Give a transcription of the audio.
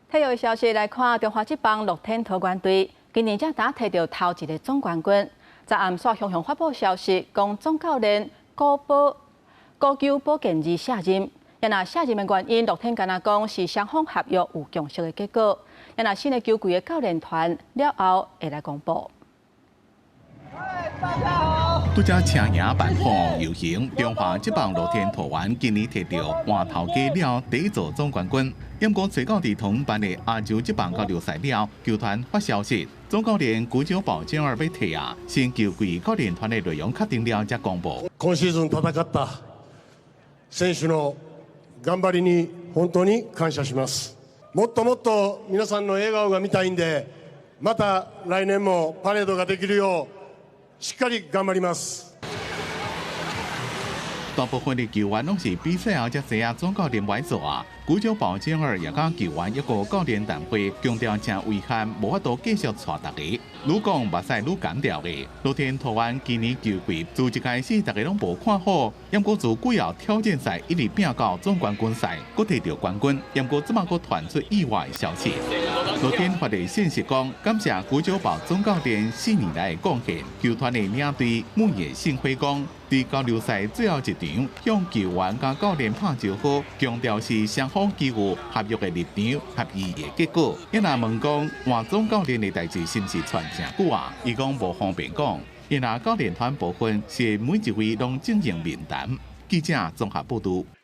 体育消息来看，中华职棒乐天桃园队今年才打摕到头一个总冠军。昨暗煞雄雄发布消息，讲总教练高球保健二卸任。也那卸任的原因，乐天敢若讲是双方合约有共识的结果。也那新的球队的教练团了后会来公布。 拄则请赢万方游行，中华职棒乐天桃园今年摕到换头家了第一座总冠军。因过最到伫同办的亚洲职棒交流赛了，球团发消息，总教练古久保健二要退啊，新球季教練團的內容確定了才公布。今シーズン戦った選手の頑張りに本当に感謝します。もっともっと皆さんの笑顔が見たいんで、また来年もパレードができるよう。 しっかり頑張ります。大部分的球員拢是比賽後才知影總教練歹做啊。古久保健二也甲球員一個教練談會，強調正遺憾無法度繼續帶大家。愈講目屎愈乾掉嘅。樂天桃園今年球季自一開始大家攏無看好，因過自季後挑戰賽一直拼到總冠軍賽，佫摕到冠軍，因過即馬佫傳出意外消息。樂天發的信息講，感謝古久保總教練4年來的貢獻，球團的領隊木野信輝講。 伫交流賽最後一場，向球員甲教練拍招呼，強調是雙方基於合約的立場、合意的結果。伊若問講換總教練的代志是毋是傳真久啊？伊講無方便講。伊若教練團部分是每一位攏經營面談。記者綜合報道。